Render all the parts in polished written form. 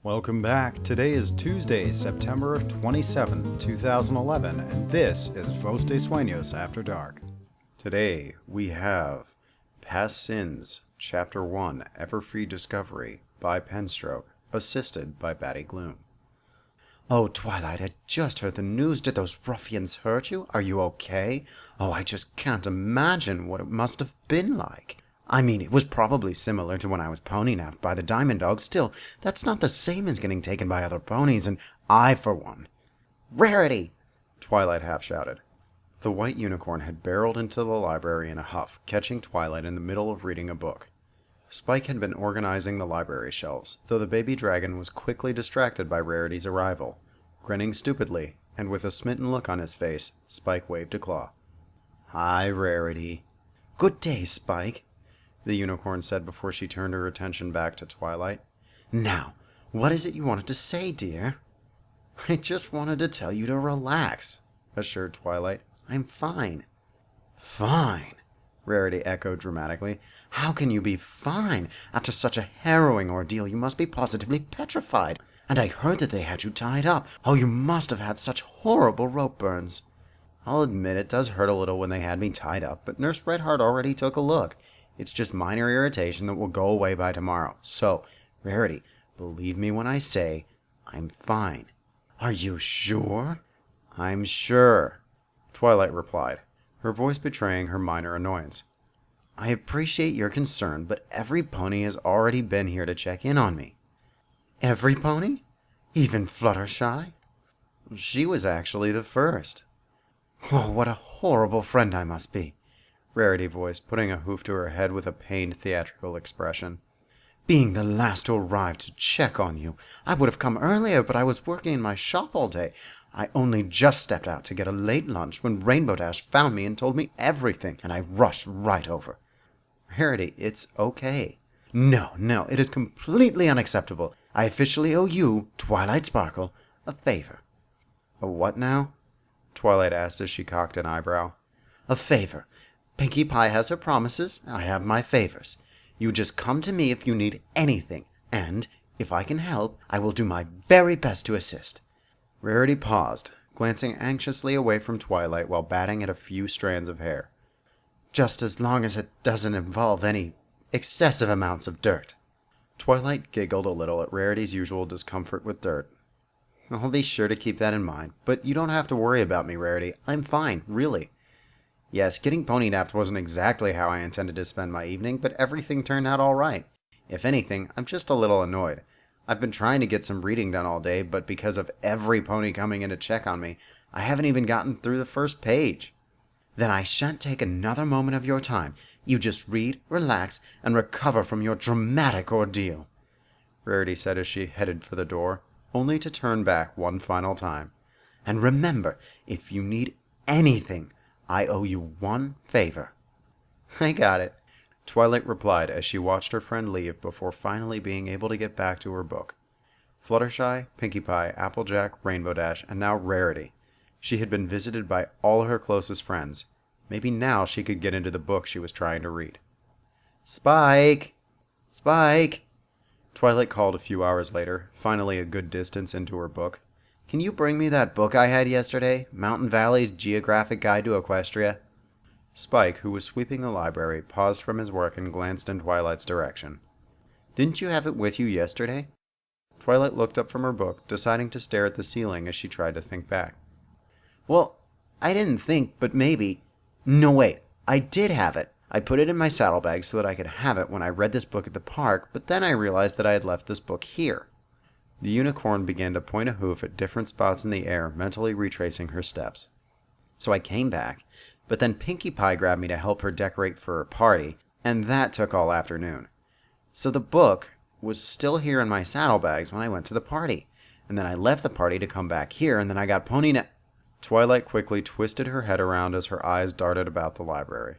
Welcome back. Today is Tuesday, September 27th, 2011, and this is Vos de Sueños After Dark. Today we have Past Sins, Chapter 1, Ever-Free Discovery by Penstroke, assisted by Batty Gloom. Oh, Twilight, I just heard the news. Did those ruffians hurt you? Are you okay? Oh, I just can't imagine what it must have been like. I mean, it was probably similar to when I was pony-napped by the Diamond Dog. Still, that's not the same as getting taken by other ponies, and I, for one... Rarity! Twilight half-shouted. The white unicorn had barreled into the library in a huff, catching Twilight in the middle of reading a book. Spike had been organizing the library shelves, though the baby dragon was quickly distracted by Rarity's arrival. Grinning stupidly, and with a smitten look on his face, Spike waved a claw. Hi, Rarity. Good day, Spike, the unicorn said before she turned her attention back to Twilight. Now, what is it you wanted to say, dear? I just wanted to tell you to relax, assured Twilight. I'm fine. Fine? Rarity echoed dramatically. How can you be fine? After such a harrowing ordeal, you must be positively petrified. And I heard that they had you tied up. Oh, you must have had such horrible rope burns. I'll admit it does hurt a little when they had me tied up, but Nurse Redheart already took a look. It's just minor irritation that will go away by tomorrow. So, Rarity, believe me when I say I'm fine. Are you sure? I'm sure, Twilight replied, her voice betraying her minor annoyance. I appreciate your concern, but every pony has already been here to check in on me. Every pony? Even Fluttershy? She was actually the first. Oh, what a horrible friend I must be, Rarity voiced, putting a hoof to her head with a pained theatrical expression. Being the last to arrive to check on you. I would have come earlier, but I was working in my shop all day. I only just stepped out to get a late lunch when Rainbow Dash found me and told me everything, and I rushed right over. Rarity, it's okay. No, it is completely unacceptable. I officially owe you, Twilight Sparkle, a favor. A what now? Twilight asked as she cocked an eyebrow. A favor. Pinkie Pie has her promises, I have my favors. You just come to me if you need anything, and, if I can help, I will do my very best to assist. Rarity paused, glancing anxiously away from Twilight while batting at a few strands of hair. Just as long as it doesn't involve any excessive amounts of dirt. Twilight giggled a little at Rarity's usual discomfort with dirt. I'll be sure to keep that in mind, but you don't have to worry about me, Rarity. I'm fine, really. Yes, getting pony-napped wasn't exactly how I intended to spend my evening, but everything turned out all right. If anything, I'm just a little annoyed. I've been trying to get some reading done all day, but because of every pony coming in to check on me, I haven't even gotten through the first page. Then I shan't take another moment of your time. You just read, relax, and recover from your dramatic ordeal, Rarity said as she headed for the door, only to turn back one final time. And remember, if you need anything, I owe you one favor. I got it, Twilight replied as she watched her friend leave before finally being able to get back to her book. Fluttershy, Pinkie Pie, Applejack, Rainbow Dash, and now Rarity. She had been visited by all her closest friends. Maybe now she could get into the book she was trying to read. Spike! Spike! Twilight called a few hours later, finally a good distance into her book. Can you bring me that book I had yesterday? Mountain Valley's Geographic Guide to Equestria? Spike, who was sweeping the library, paused from his work and glanced in Twilight's direction. Didn't you have it with you yesterday? Twilight looked up from her book, deciding to stare at the ceiling as she tried to think back. Well, I didn't think, but maybe... No, wait, I did have it. I put it in my saddlebag so that I could have it when I read this book at the park, but then I realized that I had left this book here. The unicorn began to point a hoof at different spots in the air, mentally retracing her steps. So I came back, but then Pinkie Pie grabbed me to help her decorate for her party, and that took all afternoon. So the book was still here in my saddlebags when I went to the party, and then I left the party to come back here, and then I got Twilight quickly twisted her head around as her eyes darted about the library.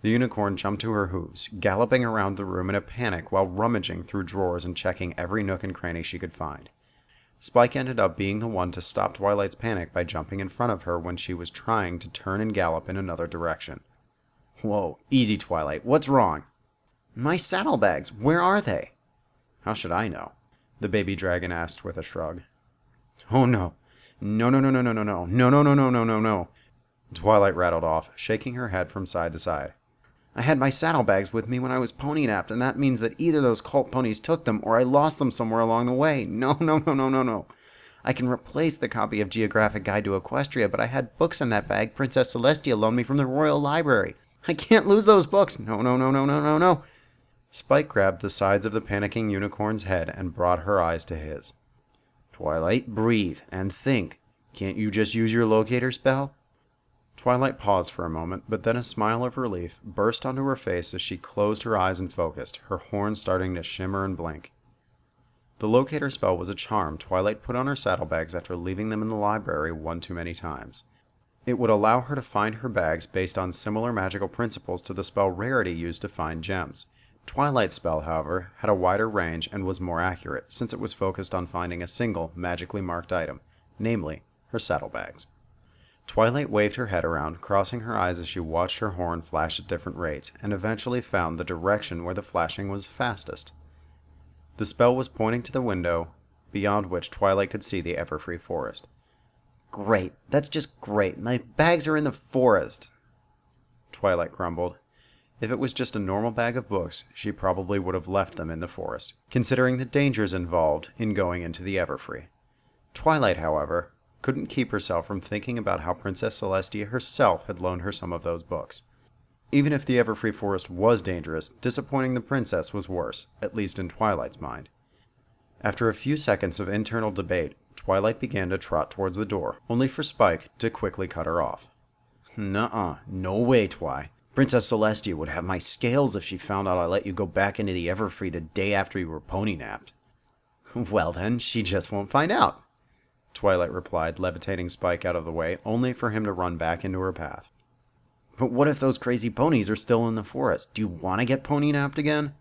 The unicorn jumped to her hooves, galloping around the room in a panic while rummaging through drawers and checking every nook and cranny she could find. Spike ended up being the one to stop Twilight's panic by jumping in front of her when she was trying to turn and gallop in another direction. Whoa, easy, Twilight. What's wrong? My saddlebags, where are they? How should I know? the baby dragon asked with a shrug. Oh no. No, no, no, no, no, no, no, no, no, no, no, no, no, no. Twilight rattled off, shaking her head from side to side. I had my saddlebags with me when I was pony napped, and that means that either those cult ponies took them or I lost them somewhere along the way. No, no, no, no, no, no. I can replace the copy of Geographic Guide to Equestria, but I had books in that bag Princess Celestia loaned me from the Royal Library. I can't lose those books. No, no, no, no, no, no, no. Spike grabbed the sides of the panicking unicorn's head and brought her eyes to his. Twilight, breathe and think. Can't you just use your locator spell? Twilight paused for a moment, but then a smile of relief burst onto her face as she closed her eyes and focused, her horns starting to shimmer and blink. The locator spell was a charm Twilight put on her saddlebags after leaving them in the library one too many times. It would allow her to find her bags based on similar magical principles to the spell Rarity used to find gems. Twilight's spell, however, had a wider range and was more accurate, since it was focused on finding a single, magically marked item, namely, her saddlebags. Twilight waved her head around, crossing her eyes as she watched her horn flash at different rates, and eventually found the direction where the flashing was fastest. The spell was pointing to the window, beyond which Twilight could see the Everfree forest. Great, that's just great. My bags are in the forest, Twilight grumbled. If it was just a normal bag of books, she probably would have left them in the forest, considering the dangers involved in going into the Everfree. Twilight, however, couldn't keep herself from thinking about how Princess Celestia herself had loaned her some of those books. Even if the Everfree forest was dangerous, disappointing the princess was worse, at least in Twilight's mind. After a few seconds of internal debate, Twilight began to trot towards the door, only for Spike to quickly cut her off. Nuh-uh, no way, Twi. Princess Celestia would have my scales if she found out I let you go back into the Everfree the day after you were pony napped. Well then, she just won't find out, Twilight replied, levitating Spike out of the way, only for him to run back into her path. But what if those crazy ponies are still in the forest? Do you want to get pony napped again?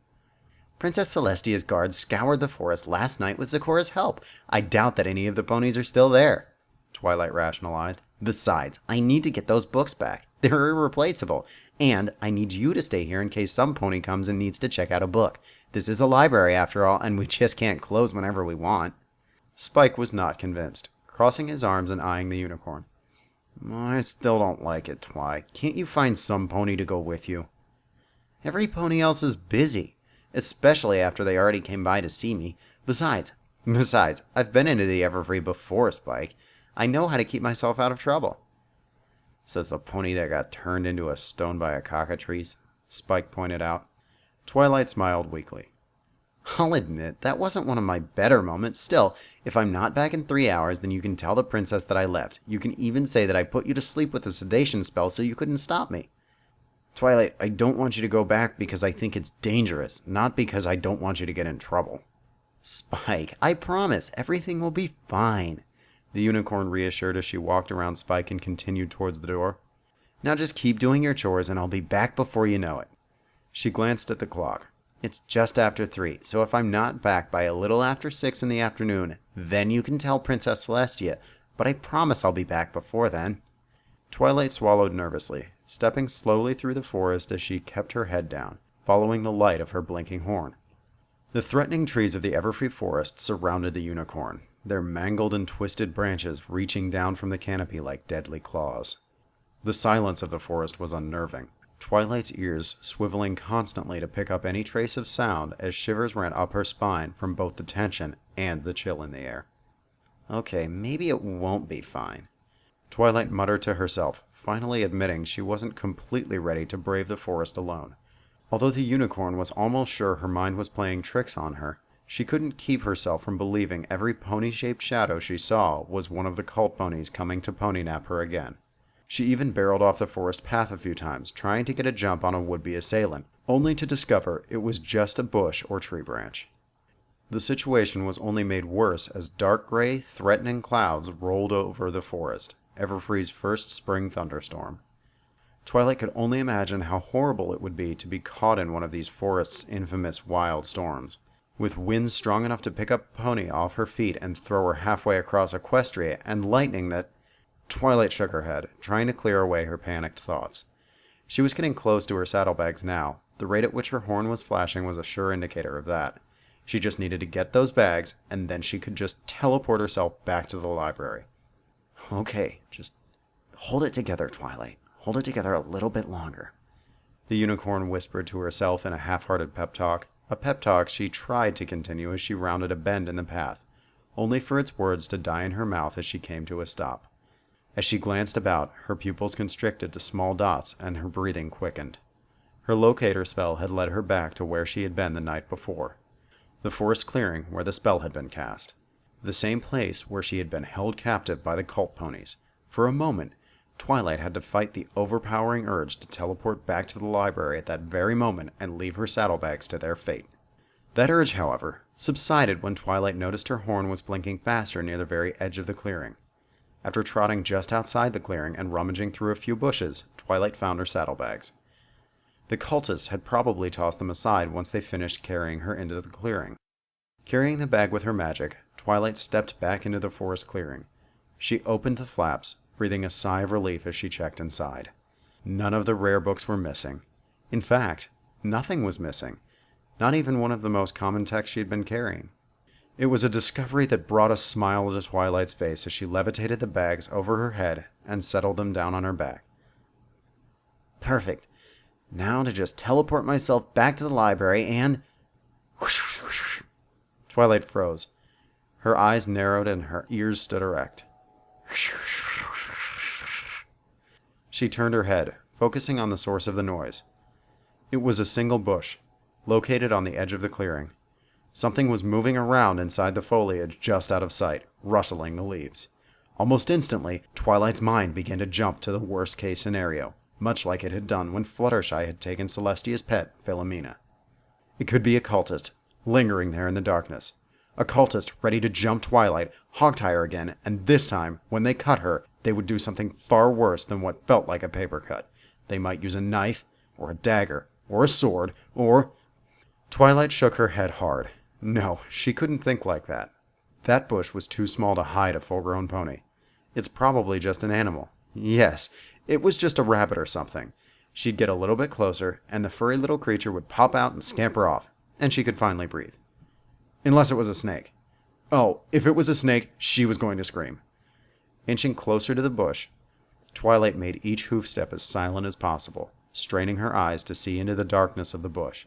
Princess Celestia's guards scoured the forest last night with Zikora's help. I doubt that any of the ponies are still there, Twilight rationalized. Besides, I need to get those books back. They're irreplaceable. And I need you to stay here in case some pony comes and needs to check out a book. This is a library after all, and we just can't close whenever we want. Spike was not convinced, crossing his arms and eyeing the unicorn. I still don't like it, Twi. Can't you find some pony to go with you? Every pony else is busy, especially after they already came by to see me. Besides, I've been into the Everfree before, Spike. I know how to keep myself out of trouble. Says the pony that got turned into a stone by a cockatrice, Spike pointed out. Twilight smiled weakly. I'll admit, that wasn't one of my better moments. Still, if I'm not back in 3 hours, then you can tell the princess that I left. You can even say that I put you to sleep with a sedation spell so you couldn't stop me. Twilight, I don't want you to go back because I think it's dangerous, not because I don't want you to get in trouble. Spike, I promise, everything will be fine, the unicorn reassured as she walked around Spike and continued towards the door. Now just keep doing your chores and I'll be back before you know it. She glanced at the clock. It's just after 3, so if I'm not back by a little after 6 in the afternoon, then you can tell Princess Celestia, but I promise I'll be back before then. Twilight swallowed nervously, stepping slowly through the forest as she kept her head down, following the light of her blinking horn. The threatening trees of the Everfree forest surrounded the unicorn, their mangled and twisted branches reaching down from the canopy like deadly claws. The silence of the forest was unnerving, Twilight's ears swiveling constantly to pick up any trace of sound as shivers ran up her spine from both the tension and the chill in the air. Okay, maybe it won't be fine, Twilight muttered to herself, finally admitting she wasn't completely ready to brave the forest alone. Although the unicorn was almost sure her mind was playing tricks on her, she couldn't keep herself from believing every pony-shaped shadow she saw was one of the cult ponies coming to pony nap her again. She even barreled off the forest path a few times, trying to get a jump on a would-be assailant, only to discover it was just a bush or tree branch. The situation was only made worse as dark gray, threatening clouds rolled over the forest, Everfree's first spring thunderstorm. Twilight could only imagine how horrible it would be to be caught in one of these forest's infamous wild storms, with winds strong enough to pick up a pony off her feet and throw her halfway across Equestria, and lightning that... Twilight shook her head, trying to clear away her panicked thoughts. She was getting close to her saddlebags now. The rate at which her horn was flashing was a sure indicator of that. She just needed to get those bags, and then she could just teleport herself back to the library. Okay, just hold it together, Twilight. Hold it together a little bit longer. The unicorn whispered to herself in a half-hearted pep talk, a pep talk she tried to continue as she rounded a bend in the path, only for its words to die in her mouth as she came to a stop. As she glanced about, her pupils constricted to small dots and her breathing quickened. Her locator spell had led her back to where she had been the night before. The forest clearing where the spell had been cast. The same place where she had been held captive by the cult ponies. For a moment, Twilight had to fight the overpowering urge to teleport back to the library at that very moment and leave her saddlebags to their fate. That urge, however, subsided when Twilight noticed her horn was blinking faster near the very edge of the clearing. After trotting just outside the clearing and rummaging through a few bushes, Twilight found her saddlebags. The cultists had probably tossed them aside once they finished carrying her into the clearing. Carrying the bag with her magic, Twilight stepped back into the forest clearing. She opened the flaps, breathing a sigh of relief as she checked inside. None of the rare books were missing. In fact, nothing was missing. Not even one of the most common texts she had been carrying. It was a discovery that brought a smile to Twilight's face as she levitated the bags over her head and settled them down on her back. Perfect. Now to just teleport myself back to the library and... Twilight froze. Her eyes narrowed and her ears stood erect. She turned her head, focusing on the source of the noise. It was a single bush, located on the edge of the clearing. Something was moving around inside the foliage just out of sight, rustling the leaves. Almost instantly, Twilight's mind began to jump to the worst-case scenario, much like it had done when Fluttershy had taken Celestia's pet, Philomena. It could be a cultist, lingering there in the darkness. A cultist ready to jump Twilight, hogtie her again, and this time, when they cut her, they would do something far worse than what felt like a paper cut. They might use a knife, or a dagger, or a sword, or... Twilight shook her head hard. No, she couldn't think like that. That bush was too small to hide a full-grown pony. It's probably just an animal. Yes, it was just a rabbit or something. She'd get a little bit closer, and the furry little creature would pop out and scamper off, and she could finally breathe. Unless it was a snake. Oh, if it was a snake, she was going to scream. Inching closer to the bush, Twilight made each hoof step as silent as possible, straining her eyes to see into the darkness of the bush.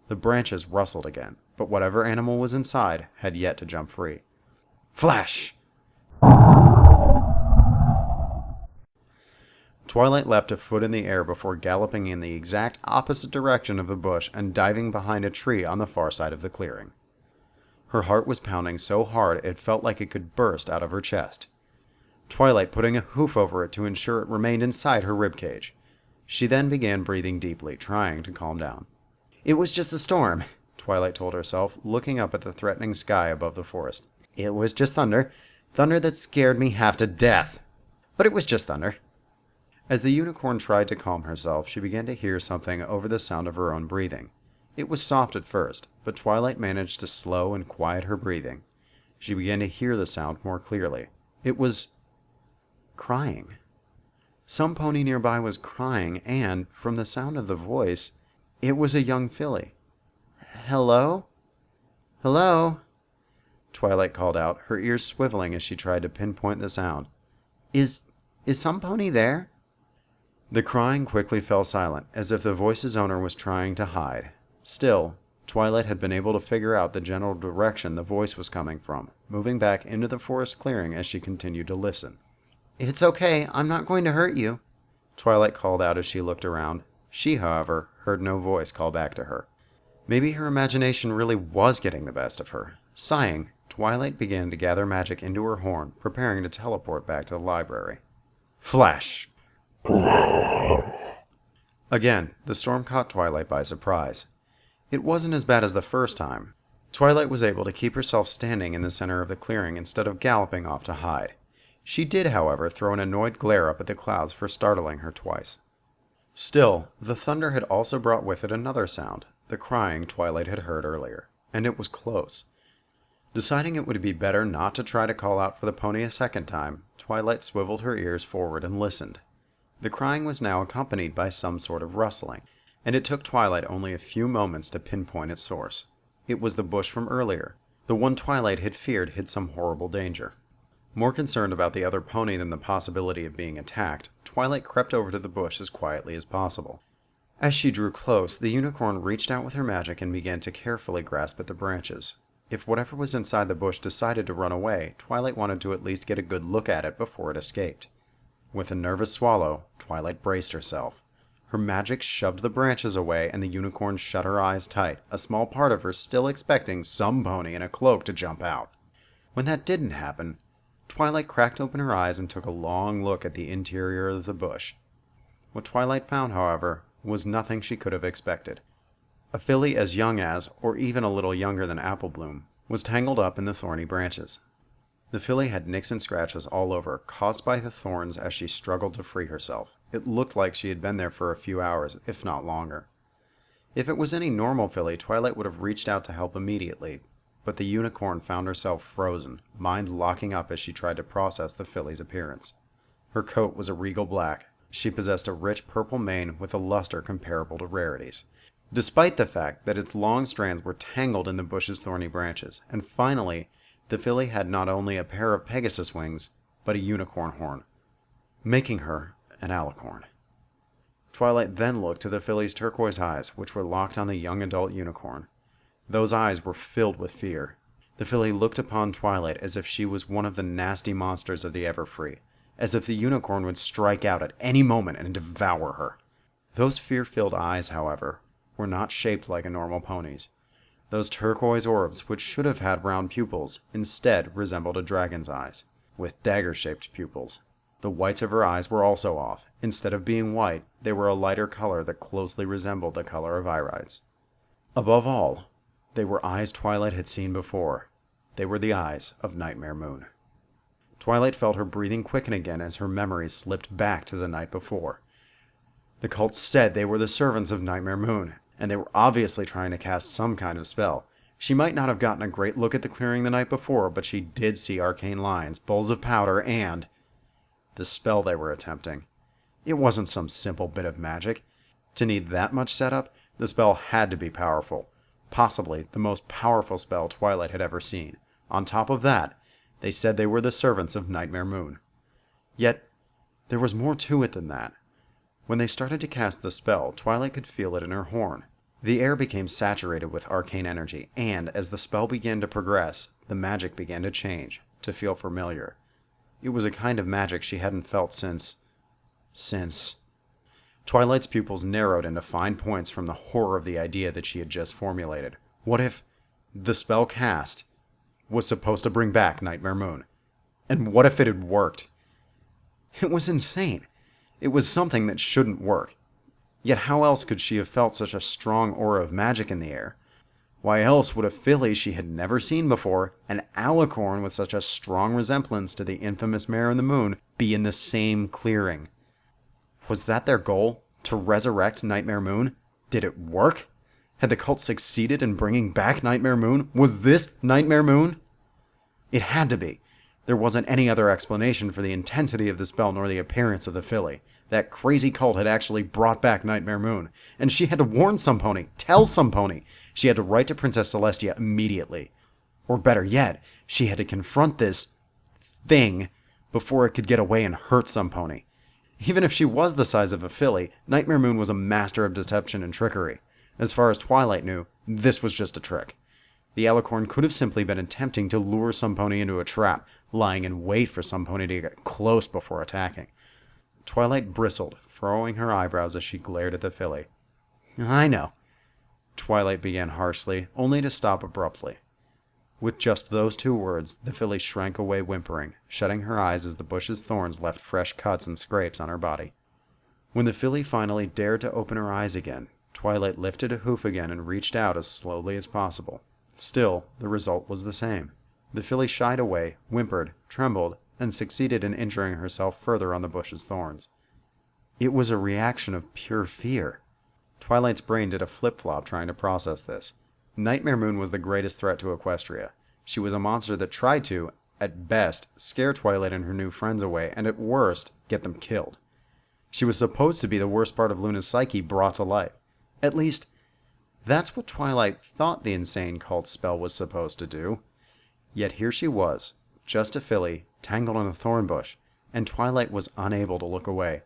The branches rustled again, but whatever animal was inside had yet to jump free. Flash! Twilight leapt a foot in the air before galloping in the exact opposite direction of the bush and diving behind a tree on the far side of the clearing. Her heart was pounding so hard it felt like it could burst out of her chest. Twilight putting a hoof over it to ensure it remained inside her ribcage. She then began breathing deeply, trying to calm down. It was just a storm, Twilight told herself, looking up at the threatening sky above the forest. It was just thunder. Thunder that scared me half to death. But it was just thunder. As the unicorn tried to calm herself, she began to hear something over the sound of her own breathing. It was soft at first, but Twilight managed to slow and quiet her breathing. She began to hear the sound more clearly. It was... crying. Some pony nearby was crying, and, from the sound of the voice, it was a young filly. Hello? Hello? Twilight called out, her ears swiveling as she tried to pinpoint the sound. Is some pony there? The crying quickly fell silent, as if the voice's owner was trying to hide. Still, Twilight had been able to figure out the general direction the voice was coming from, moving back into the forest clearing as she continued to listen. It's okay, I'm not going to hurt you, Twilight called out as she looked around. She, however, heard no voice call back to her. Maybe her imagination really was getting the best of her. Sighing, Twilight began to gather magic into her horn, preparing to teleport back to the library. Flash! Again, the storm caught Twilight by surprise. It wasn't as bad as the first time. Twilight was able to keep herself standing in the center of the clearing instead of galloping off to hide. She did, however, throw an annoyed glare up at the clouds for startling her twice. Still, the thunder had also brought with it another sound, the crying Twilight had heard earlier, and it was close. Deciding it would be better not to try to call out for the pony a second time, Twilight swiveled her ears forward and listened. The crying was now accompanied by some sort of rustling, and it took Twilight only a few moments to pinpoint its source. It was the bush from earlier. The one Twilight had feared hid some horrible danger. More concerned about the other pony than the possibility of being attacked, Twilight crept over to the bush as quietly as possible. As she drew close, the unicorn reached out with her magic and began to carefully grasp at the branches. If whatever was inside the bush decided to run away, Twilight wanted to at least get a good look at it before it escaped. With a nervous swallow, Twilight braced herself. Her magic shoved the branches away, and the unicorn shut her eyes tight, a small part of her still expecting some pony in a cloak to jump out. When that didn't happen, Twilight cracked open her eyes and took a long look at the interior of the bush. What Twilight found, however, was nothing she could have expected. A filly as young as, or even a little younger than Apple Bloom, was tangled up in the thorny branches. The filly had nicks and scratches all over, caused by the thorns as she struggled to free herself. It looked like she had been there for a few hours, if not longer. If it was any normal filly, Twilight would have reached out to help immediately, but the unicorn found herself frozen, mind locking up as she tried to process the filly's appearance. Her coat was a regal black. She possessed a rich purple mane with a luster comparable to Rarity's, despite the fact that its long strands were tangled in the bush's thorny branches. And finally, the filly had not only a pair of Pegasus wings, but a unicorn horn, making her an alicorn. Twilight then looked to the filly's turquoise eyes, which were locked on the young adult unicorn. Those eyes were filled with fear. The filly looked upon Twilight as if she was one of the nasty monsters of the Everfree, as if the unicorn would strike out at any moment and devour her. Those fear-filled eyes, however, were not shaped like a normal pony's. Those turquoise orbs, which should have had round pupils, instead resembled a dragon's eyes, with dagger-shaped pupils. The whites of her eyes were also off. Instead of being white, they were a lighter color that closely resembled the color of irides. Above all, they were eyes Twilight had seen before. They were the eyes of Nightmare Moon. Twilight felt her breathing quicken again as her memories slipped back to the night before. The cult said they were the servants of Nightmare Moon, and they were obviously trying to cast some kind of spell. She might not have gotten a great look at the clearing the night before, but she did see arcane lines, bowls of powder, and the spell they were attempting. It wasn't some simple bit of magic. To need that much setup, the spell had to be powerful. Possibly the most powerful spell Twilight had ever seen. On top of that, they said they were the servants of Nightmare Moon. Yet, there was more to it than that. When they started to cast the spell, Twilight could feel it in her horn. The air became saturated with arcane energy, and as the spell began to progress, the magic began to change, to feel familiar. It was a kind of magic she hadn't felt since... Twilight's pupils narrowed into fine points from the horror of the idea that she had just formulated. What if the spell cast was supposed to bring back Nightmare Moon? And what if it had worked? It was insane. It was something that shouldn't work. Yet how else could she have felt such a strong aura of magic in the air? Why else would a filly she had never seen before, an alicorn with such a strong resemblance to the infamous Mare in the Moon, be in the same clearing? Was that their goal? To resurrect Nightmare Moon? Did it work? Had the cult succeeded in bringing back Nightmare Moon? Was this Nightmare Moon? It had to be. There wasn't any other explanation for the intensity of the spell nor the appearance of the filly. That crazy cult had actually brought back Nightmare Moon, and she had to warn some pony, tell some pony. She had to write to Princess Celestia immediately. Or better yet, she had to confront this thing before it could get away and hurt some pony. Even if she was the size of a filly, Nightmare Moon was a master of deception and trickery. As far as Twilight knew, this was just a trick. The alicorn could have simply been attempting to lure some pony into a trap, lying in wait for some pony to get close before attacking. Twilight bristled, furrowing her eyebrows as she glared at the filly. "I know," Twilight began harshly, only to stop abruptly. With just those two words, the filly shrank away whimpering, shutting her eyes as the bush's thorns left fresh cuts and scrapes on her body. When the filly finally dared to open her eyes again, Twilight lifted a hoof again and reached out as slowly as possible. Still, the result was the same. The filly shied away, whimpered, trembled, and succeeded in injuring herself further on the bush's thorns. It was a reaction of pure fear. Twilight's brain did a flip-flop trying to process this. Nightmare Moon was the greatest threat to Equestria. She was a monster that tried to, at best, scare Twilight and her new friends away, and at worst, get them killed. She was supposed to be the worst part of Luna's psyche brought to life. At least, That's what Twilight thought the insane cult spell was supposed to do. Yet here she was, just a filly, tangled in a thorn bush, and Twilight was unable to look away.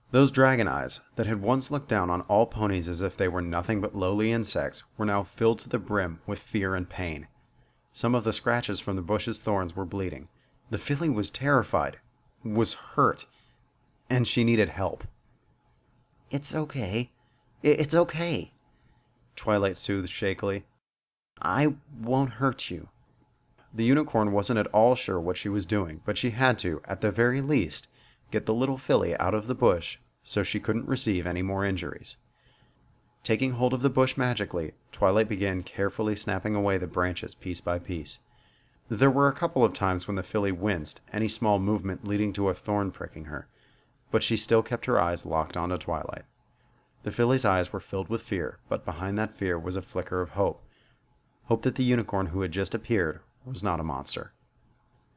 Those dragon eyes, that had once looked down on all ponies as if they were nothing but lowly insects, were now filled to the brim with fear and pain. Some of the scratches from the bush's thorns were bleeding. The filly was terrified, was hurt, and she needed help. It's okay. It's okay. Twilight soothed shakily. I won't hurt you. The unicorn wasn't at all sure what she was doing, but she had to, at the very least, get the little filly out of the bush so she couldn't receive any more injuries. Taking hold of the bush magically, Twilight began carefully snapping away the branches piece by piece. There were a couple of times when the filly winced, any small movement leading to a thorn pricking her, but she still kept her eyes locked onto Twilight. The filly's eyes were filled with fear, but behind that fear was a flicker of hope. Hope that the unicorn who had just appeared was not a monster.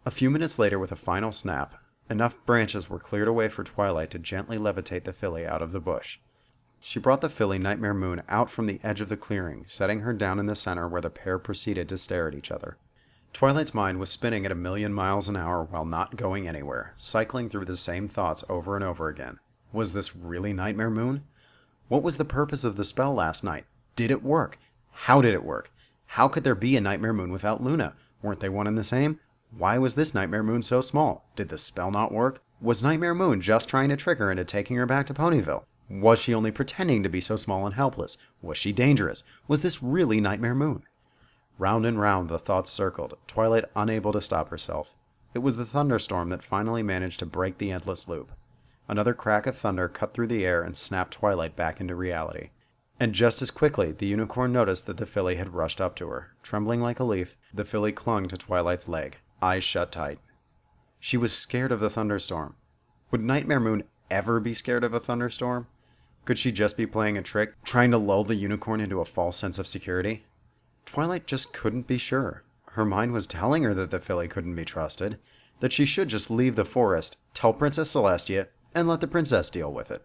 A few minutes later, with a final snap, enough branches were cleared away for Twilight to gently levitate the filly out of the bush. She brought the filly Nightmare Moon out from the edge of the clearing, setting her down in the center where the pair proceeded to stare at each other. Twilight's mind was spinning at 1,000,000 miles an hour while not going anywhere, cycling through the same thoughts over and over again. Was this really Nightmare Moon? What was the purpose of the spell last night? Did it work? How did it work? How could there be a Nightmare Moon without Luna? Weren't they one and the same? Why was this Nightmare Moon so small? Did the spell not work? Was Nightmare Moon just trying to trick her into taking her back to Ponyville? Was she only pretending to be so small and helpless? Was she dangerous? Was this really Nightmare Moon? Round and round the thoughts circled, Twilight unable to stop herself. It was the thunderstorm that finally managed to break the endless loop. Another crack of thunder cut through the air and snapped Twilight back into reality. And just as quickly, the unicorn noticed that the filly had rushed up to her. Trembling like a leaf, the filly clung to Twilight's leg, eyes shut tight. She was scared of the thunderstorm. Would Nightmare Moon ever be scared of a thunderstorm? Could she just be playing a trick, trying to lull the unicorn into a false sense of security? Twilight just couldn't be sure. Her mind was telling her that the filly couldn't be trusted, that she should just leave the forest, tell Princess Celestia, and let the princess deal with it.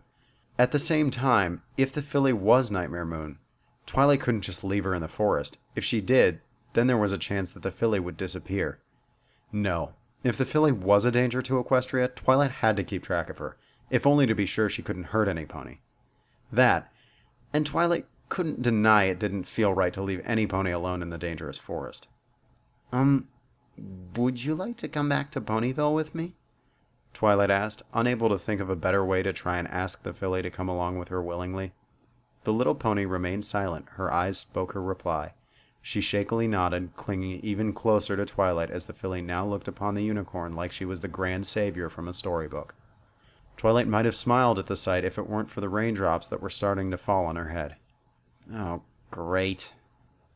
At the same time, if the filly was Nightmare Moon, Twilight couldn't just leave her in the forest. If she did, then there was a chance that the filly would disappear. No, if the filly was a danger to Equestria, Twilight had to keep track of her, if only to be sure she couldn't hurt any pony. That, and Twilight couldn't deny it didn't feel right to leave any pony alone in the dangerous forest. Would you like to come back to Ponyville with me? Twilight asked, unable to think of a better way to try and ask the filly to come along with her willingly. The little pony remained silent. Her eyes spoke her reply. She shakily nodded, clinging even closer to Twilight as the filly now looked upon the unicorn like she was the grand savior from a storybook. Twilight might have smiled at the sight if it weren't for the raindrops that were starting to fall on her head. "Oh, great,"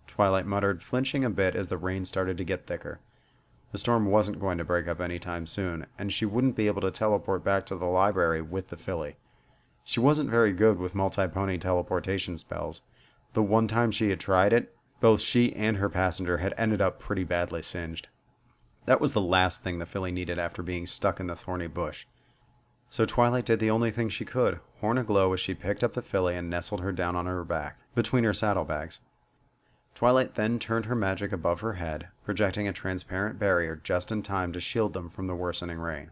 Twilight muttered, flinching a bit as the rain started to get thicker. The storm wasn't going to break up anytime soon, and she wouldn't be able to teleport back to the library with the filly. She wasn't very good with multi-pony teleportation spells. The one time she had tried it, both she and her passenger had ended up pretty badly singed. That was the last thing the filly needed after being stuck in the thorny bush. So Twilight did the only thing she could, horn aglow as she picked up the filly and nestled her down on her back, between her saddlebags. Twilight then turned her magic above her head, projecting a transparent barrier just in time to shield them from the worsening rain.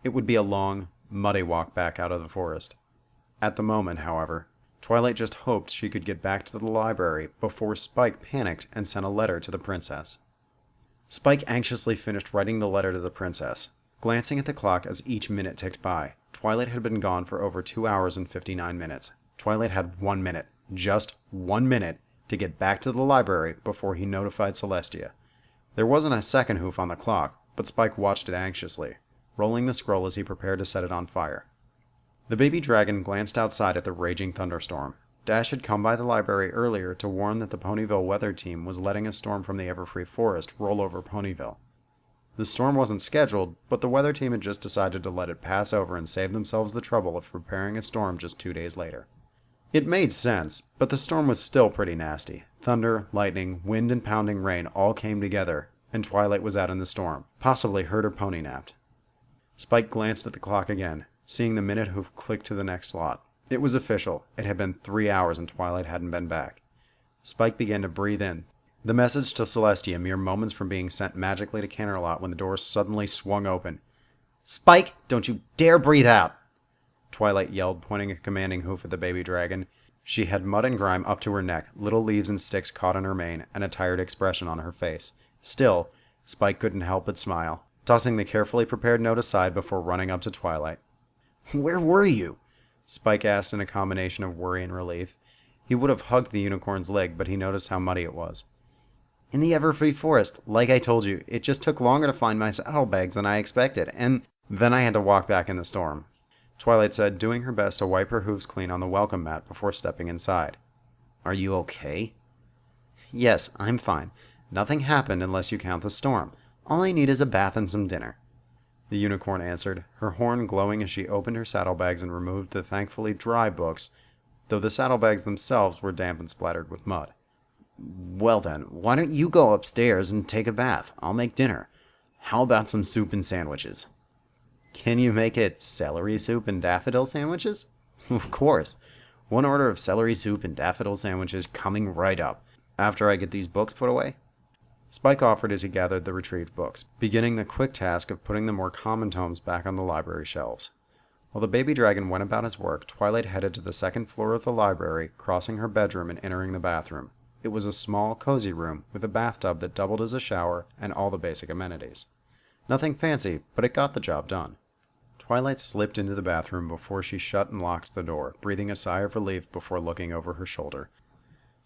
It would be a long, muddy walk back out of the forest. At the moment, however, Twilight just hoped she could get back to the library before Spike panicked and sent a letter to the princess. Spike anxiously finished writing the letter to the princess. Glancing at the clock as each minute ticked by, Twilight had been gone for over 2 hours and 59 minutes. Twilight had 1 minute, just 1 minute, to get back to the library before he notified Celestia. There wasn't a second hoof on the clock, but Spike watched it anxiously, rolling the scroll as he prepared to set it on fire. The baby dragon glanced outside at the raging thunderstorm. Dash had come by the library earlier to warn that the Ponyville weather team was letting a storm from the Everfree Forest roll over Ponyville. The storm wasn't scheduled, but the weather team had just decided to let it pass over and save themselves the trouble of preparing a storm just 2 days later. It made sense, but the storm was still pretty nasty. Thunder, lightning, wind, and pounding rain all came together, and Twilight was out in the storm, possibly heard her pony napped. Spike glanced at the clock again, seeing the minute hoof click to the next slot. It was official. It had been 3 hours and Twilight hadn't been back. Spike began to breathe in. The message to Celestia mere moments from being sent magically to Canterlot when the door suddenly swung open. "Spike, don't you dare breathe out!" Twilight yelled, pointing a commanding hoof at the baby dragon. She had mud and grime up to her neck, little leaves and sticks caught in her mane, and a tired expression on her face. Still, Spike couldn't help but smile, tossing the carefully prepared note aside before running up to Twilight. "Where were you?" Spike asked in a combination of worry and relief. He would have hugged the unicorn's leg, but he noticed how muddy it was. "In the Everfree Forest. Like I told you, it just took longer to find my saddlebags than I expected, and then I had to walk back in the storm," Twilight said, doing her best to wipe her hooves clean on the welcome mat before stepping inside. "Are you okay?" "Yes, I'm fine. Nothing happened unless you count the storm. All I need is a bath and some dinner," the unicorn answered, her horn glowing as she opened her saddlebags and removed the thankfully dry books, though the saddlebags themselves were damp and splattered with mud. "Well then, why don't you go upstairs and take a bath? I'll make dinner. How about some soup and sandwiches?" "Can you make it celery soup and daffodil sandwiches?" "Of course. One order of celery soup and daffodil sandwiches coming right up. After I get these books put away." Spike offered as he gathered the retrieved books, beginning the quick task of putting the more common tomes back on the library shelves. While the baby dragon went about his work, Twilight headed to the second floor of the library, crossing her bedroom and entering the bathroom. It was a small, cozy room with a bathtub that doubled as a shower and all the basic amenities. Nothing fancy, but it got the job done. Twilight slipped into the bathroom before she shut and locked the door, breathing a sigh of relief before looking over her shoulder.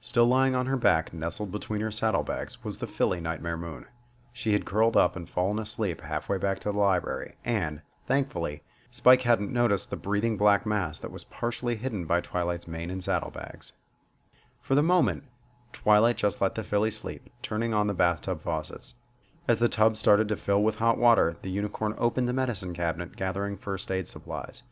Still lying on her back, nestled between her saddlebags, was the filly Nightmare Moon. She had curled up and fallen asleep halfway back to the library, and, thankfully, Spike hadn't noticed the breathing black mass that was partially hidden by Twilight's mane and saddlebags. For the moment, Twilight just let the filly sleep, turning on the bathtub faucets. As the tub started to fill with hot water, the unicorn opened the medicine cabinet, gathering first aid supplies.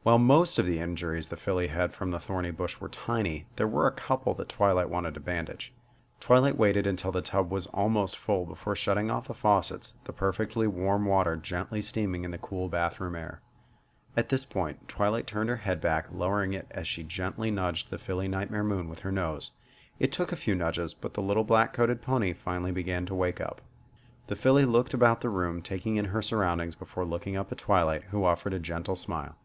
While most of the injuries the filly had from the thorny bush were tiny, there were a couple that Twilight wanted to bandage. Twilight waited until the tub was almost full before shutting off the faucets, the perfectly warm water gently steaming in the cool bathroom air. At this point, Twilight turned her head back, lowering it as she gently nudged the filly Nightmare Moon with her nose. It took a few nudges, but the little black-coated pony finally began to wake up. The filly looked about the room, taking in her surroundings before looking up at Twilight, who offered a gentle smile.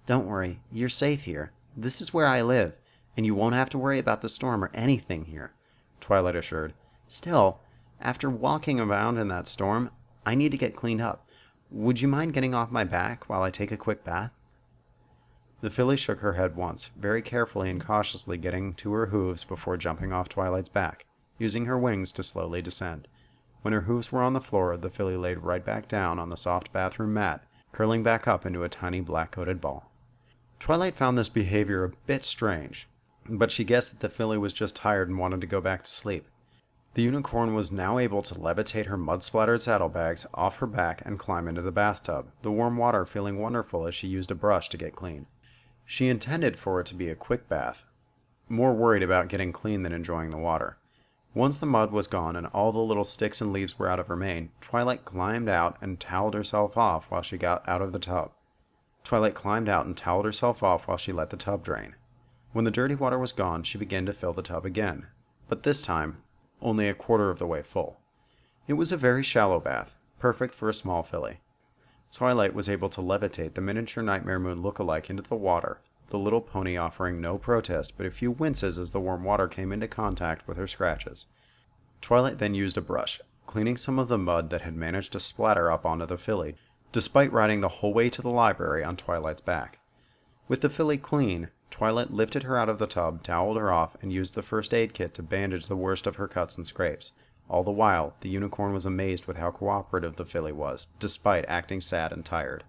"Don't worry, you're safe here. This is where I live, and you won't have to worry about the storm or anything here," Twilight assured. "Still, after walking around in that storm, I need to get cleaned up. Would you mind getting off my back while I take a quick bath?" The filly shook her head once, very carefully and cautiously getting to her hooves before jumping off Twilight's back, using her wings to slowly descend. When her hooves were on the floor, the filly laid right back down on the soft bathroom mat, curling back up into a tiny black-coated ball. Twilight found this behavior a bit strange, but she guessed that the filly was just tired and wanted to go back to sleep. The unicorn was now able to levitate her mud-splattered saddlebags off her back and climb into the bathtub, the warm water feeling wonderful as she used a brush to get clean. She intended for it to be a quick bath, more worried about getting clean than enjoying the water. Once the mud was gone and all the little sticks and leaves were out of her mane, Twilight climbed out and toweled herself off while she got out of the tub. Twilight climbed out and toweled herself off while she let the tub drain. When the dirty water was gone, she began to fill the tub again, but this time, only a quarter of the way full. It was a very shallow bath, perfect for a small filly. Twilight was able to levitate the miniature Nightmare Moon look-alike into the water, the little pony offering no protest but a few winces as the warm water came into contact with her scratches. Twilight then used a brush, cleaning some of the mud that had managed to splatter up onto the filly, despite riding the whole way to the library on Twilight's back. With the filly clean, Twilight lifted her out of the tub, toweled her off, and used the first aid kit to bandage the worst of her cuts and scrapes. All the while, the unicorn was amazed with how cooperative the filly was, despite acting sad and tired.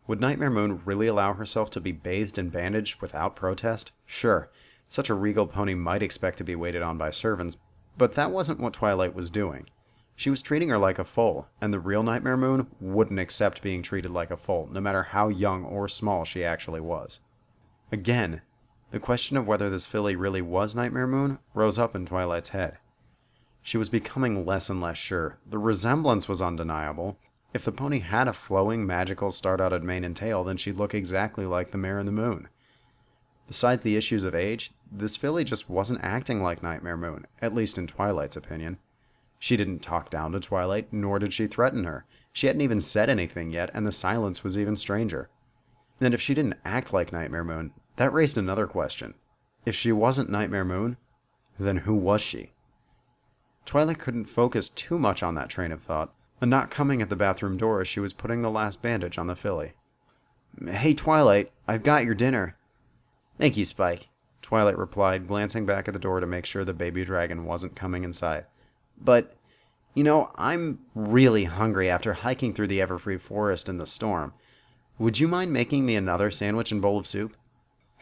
Would Nightmare Moon really allow herself to be bathed and bandaged without protest? Sure, such a regal pony might expect to be waited on by servants, but that wasn't what Twilight was doing. She was treating her like a foal, and the real Nightmare Moon wouldn't accept being treated like a foal, no matter how young or small she actually was. Again, the question of whether this filly really was Nightmare Moon rose up in Twilight's head. She was becoming less and less sure. The resemblance was undeniable. If the pony had a flowing, magical, star-dotted mane and tail, then she'd look exactly like the Mare in the Moon. Besides the issues of age, this filly just wasn't acting like Nightmare Moon, at least in Twilight's opinion. She didn't talk down to Twilight, nor did she threaten her. She hadn't even said anything yet, and the silence was even stranger. And if she didn't act like Nightmare Moon, that raised another question. If she wasn't Nightmare Moon, then who was she? Twilight couldn't focus too much on that train of thought, a knock coming at the bathroom door as she was putting the last bandage on the filly. Hey, Twilight, I've got your dinner. Thank you, Spike, Twilight replied, glancing back at the door to make sure the baby dragon wasn't coming inside. But, I'm really hungry after hiking through the Everfree Forest in the storm. Would you mind making me another sandwich and bowl of soup?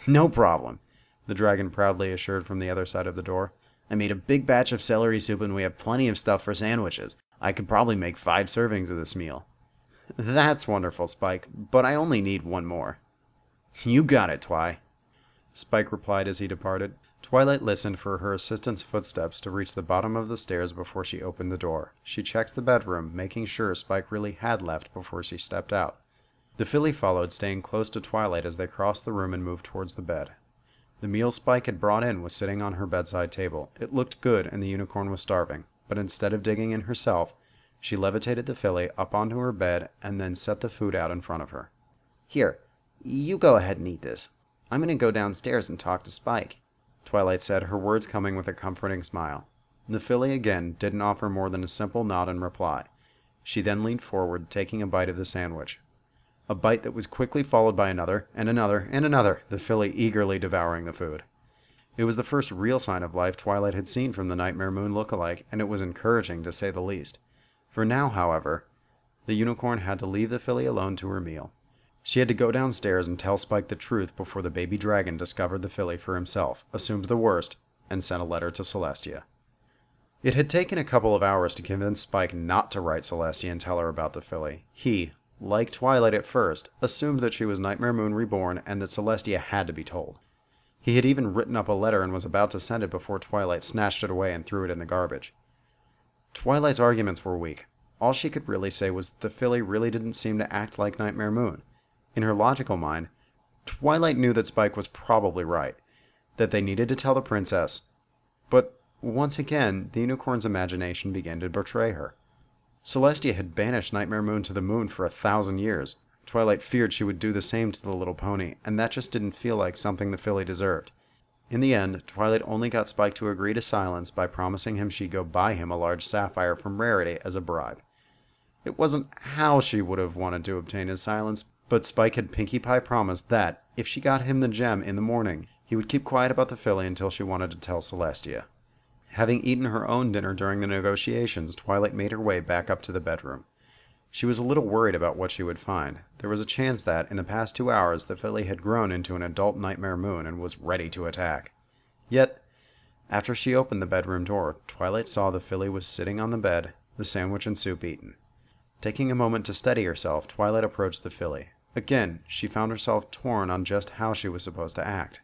No problem, the dragon proudly assured from the other side of the door. I made a big batch of celery soup and we have plenty of stuff for sandwiches. I could probably make 5 servings of this meal. That's wonderful, Spike, but I only need one more. You got it, Twi, Spike replied as he departed. Twilight listened for her assistant's footsteps to reach the bottom of the stairs before she opened the door. She checked the bedroom, making sure Spike really had left before she stepped out. The filly followed, staying close to Twilight as they crossed the room and moved towards the bed. The meal Spike had brought in was sitting on her bedside table. It looked good and the unicorn was starving, but instead of digging in herself, she levitated the filly up onto her bed and then set the food out in front of her. Here, you go ahead and eat this. I'm going to go downstairs and talk to Spike, Twilight said, her words coming with a comforting smile. The filly again didn't offer more than a simple nod in reply. She then leaned forward, taking a bite of the sandwich. A bite that was quickly followed by another, and another, and another, the filly eagerly devouring the food. It was the first real sign of life Twilight had seen from the Nightmare Moon look-alike, and it was encouraging to say the least. For now, however, the unicorn had to leave the filly alone to her meal. She had to go downstairs and tell Spike the truth before the baby dragon discovered the filly for himself, assumed the worst, and sent a letter to Celestia. It had taken a couple of hours to convince Spike not to write Celestia and tell her about the filly. He, like Twilight at first, assumed that she was Nightmare Moon reborn and that Celestia had to be told. He had even written up a letter and was about to send it before Twilight snatched it away and threw it in the garbage. Twilight's arguments were weak. All she could really say was that the filly really didn't seem to act like Nightmare Moon. In her logical mind, Twilight knew that Spike was probably right, that they needed to tell the princess. But once again, the unicorn's imagination began to betray her. Celestia had banished Nightmare Moon to the moon for 1,000 years. Twilight feared she would do the same to the little pony, and that just didn't feel like something the filly deserved. In the end, Twilight only got Spike to agree to silence by promising him she'd go buy him a large sapphire from Rarity as a bribe. It wasn't how she would have wanted to obtain his silence, but Spike had Pinkie Pie promised that, if she got him the gem in the morning, he would keep quiet about the filly until she wanted to tell Celestia. Having eaten her own dinner during the negotiations, Twilight made her way back up to the bedroom. She was a little worried about what she would find. There was a chance that, in the past 2 hours, the filly had grown into an adult Nightmare Moon and was ready to attack. Yet, after she opened the bedroom door, Twilight saw the filly was sitting on the bed, the sandwich and soup eaten. Taking a moment to steady herself, Twilight approached the filly. Again, she found herself torn on just how she was supposed to act.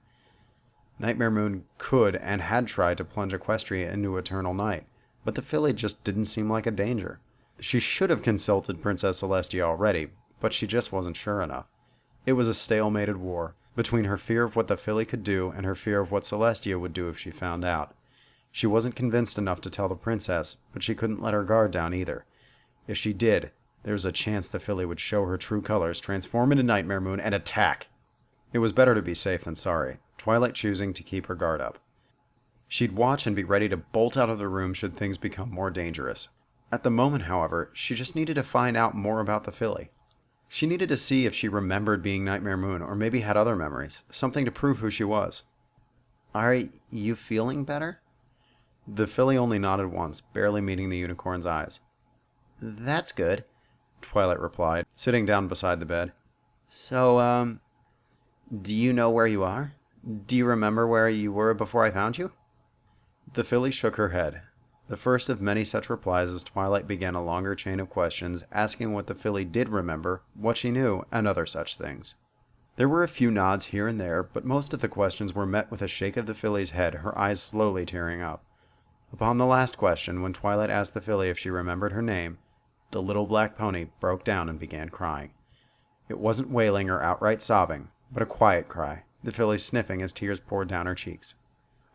Nightmare Moon could and had tried to plunge Equestria into eternal night, but the filly just didn't seem like a danger. She should have consulted Princess Celestia already, but she just wasn't sure enough. It was a stalemated war, between her fear of what the filly could do and her fear of what Celestia would do if she found out. She wasn't convinced enough to tell the princess, but she couldn't let her guard down either. If she did, there was a chance the filly would show her true colors, transform into Nightmare Moon, and attack. It was better to be safe than sorry, Twilight choosing to keep her guard up. She'd watch and be ready to bolt out of the room should things become more dangerous. At the moment, however, she just needed to find out more about the filly. She needed to see if she remembered being Nightmare Moon, or maybe had other memories, something to prove who she was. Are you feeling better? The filly only nodded once, barely meeting the unicorn's eyes. That's good, Twilight replied, sitting down beside the bed. So, do you know where you are? Do you remember where you were before I found you? The filly shook her head. The first of many such replies as Twilight began a longer chain of questions, asking what the filly did remember, what she knew, and other such things. There were a few nods here and there, but most of the questions were met with a shake of the filly's head, her eyes slowly tearing up. Upon the last question, when Twilight asked the filly if she remembered her name, the little black pony broke down and began crying. It wasn't wailing or outright sobbing, but a quiet cry, the filly sniffing as tears poured down her cheeks.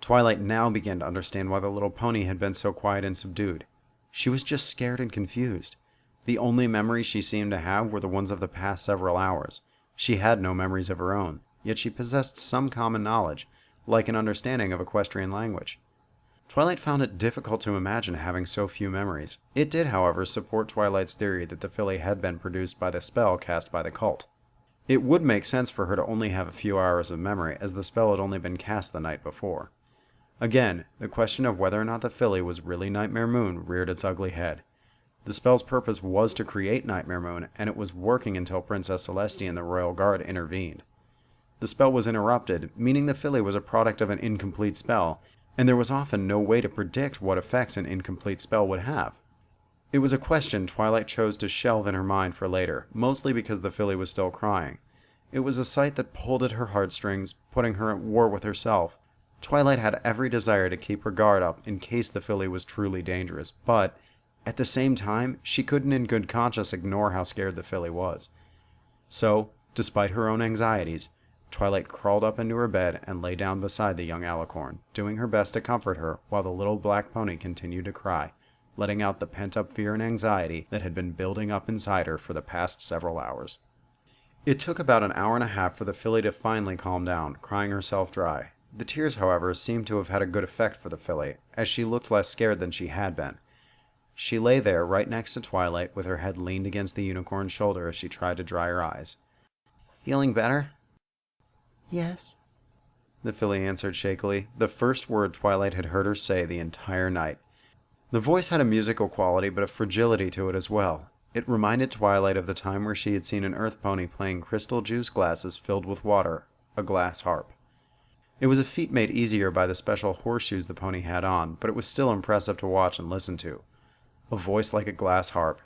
Twilight now began to understand why the little pony had been so quiet and subdued. She was just scared and confused. The only memories she seemed to have were the ones of the past several hours. She had no memories of her own, yet she possessed some common knowledge, like an understanding of equestrian language. Twilight found it difficult to imagine having so few memories. It did, however, support Twilight's theory that the filly had been produced by the spell cast by the cult. It would make sense for her to only have a few hours of memory, as the spell had only been cast the night before. Again, the question of whether or not the filly was really Nightmare Moon reared its ugly head. The spell's purpose was to create Nightmare Moon, and it was working until Princess Celestia and the Royal Guard intervened. The spell was interrupted, meaning the filly was a product of an incomplete spell, and there was often no way to predict what effects an incomplete spell would have. It was a question Twilight chose to shelve in her mind for later, mostly because the filly was still crying. It was a sight that pulled at her heartstrings, putting her at war with herself. Twilight had every desire to keep her guard up in case the filly was truly dangerous, but at the same time, she couldn't in good conscience ignore how scared the filly was. So, despite her own anxieties, Twilight crawled up into her bed and lay down beside the young alicorn, doing her best to comfort her while the little black pony continued to cry, letting out the pent-up fear and anxiety that had been building up inside her for the past several hours. It took about an hour and a half for the filly to finally calm down, crying herself dry. The tears, however, seemed to have had a good effect for the filly, as she looked less scared than she had been. She lay there right next to Twilight with her head leaned against the unicorn's shoulder as she tried to dry her eyes. "Feeling better?" Yes, the filly answered shakily, the first word Twilight had heard her say the entire night. The voice had a musical quality, but a fragility to it as well. It reminded Twilight of the time where she had seen an earth pony playing crystal juice glasses filled with water, a glass harp. It was a feat made easier by the special horseshoes the pony had on, but it was still impressive to watch and listen to. A voice like a glass harp.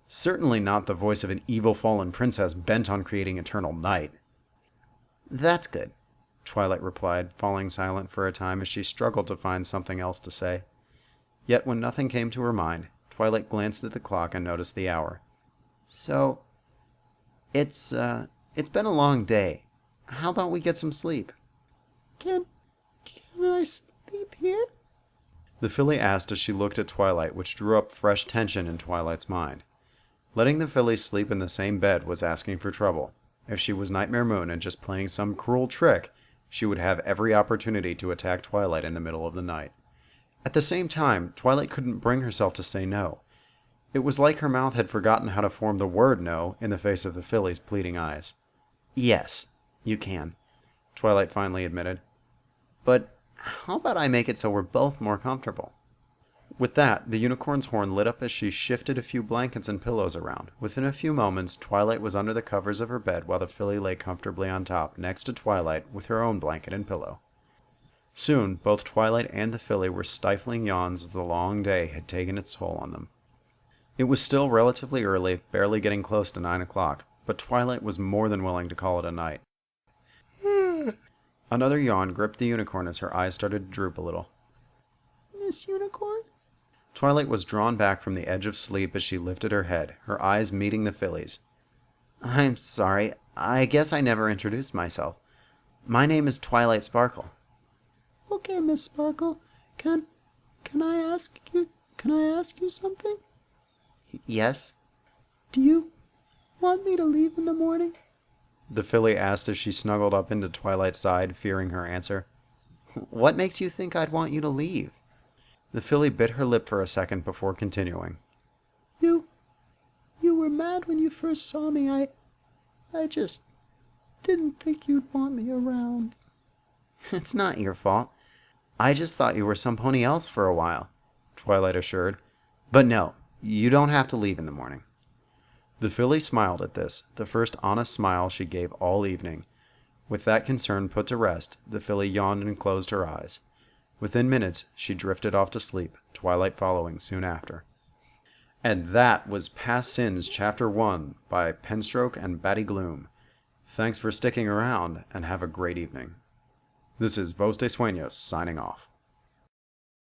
Certainly not the voice of an evil fallen princess bent on creating eternal night. "That's good," Twilight replied, falling silent for a time as she struggled to find something else to say. Yet when nothing came to her mind, Twilight glanced at the clock and noticed the hour. "So, it's been a long day. How about we get some sleep?" Can I sleep here?" the filly asked as she looked at Twilight, which drew up fresh tension in Twilight's mind. Letting the filly sleep in the same bed was asking for trouble. If she was Nightmare Moon and just playing some cruel trick, she would have every opportunity to attack Twilight in the middle of the night. At the same time, Twilight couldn't bring herself to say no. It was like her mouth had forgotten how to form the word no in the face of the filly's pleading eyes. "Yes, you can," Twilight finally admitted. "But how about I make it so we're both more comfortable?" With that, the unicorn's horn lit up as she shifted a few blankets and pillows around. Within a few moments, Twilight was under the covers of her bed while the filly lay comfortably on top, next to Twilight, with her own blanket and pillow. Soon, both Twilight and the filly were stifling yawns as the long day had taken its toll on them. It was still relatively early, barely getting close to 9 o'clock, but Twilight was more than willing to call it a night. Another yawn gripped the unicorn as her eyes started to droop a little. "Miss Unicorn?" Twilight was drawn back from the edge of sleep as she lifted her head, her eyes meeting the filly's. "I'm sorry. I guess I never introduced myself. My name is Twilight Sparkle." "Okay, Miss Sparkle. Can I ask you something?" "Yes." "Do you want me to leave in the morning?" the filly asked as she snuggled up into Twilight's side, fearing her answer. "What makes you think I'd want you to leave?" The filly bit her lip for a second before continuing. You were mad when you first saw me. I just didn't think you'd want me around." "It's not your fault. I just thought you were some pony else for a while," Twilight assured. "But no, you don't have to leave in the morning." The filly smiled at this, the first honest smile she gave all evening. With that concern put to rest, the filly yawned and closed her eyes. Within minutes, she drifted off to sleep, Twilight following soon after. And that was Past Sins Chapter 1 by Penstroke and Batty Gloom. Thanks for sticking around, and have a great evening. This is Vos de Sueños signing off.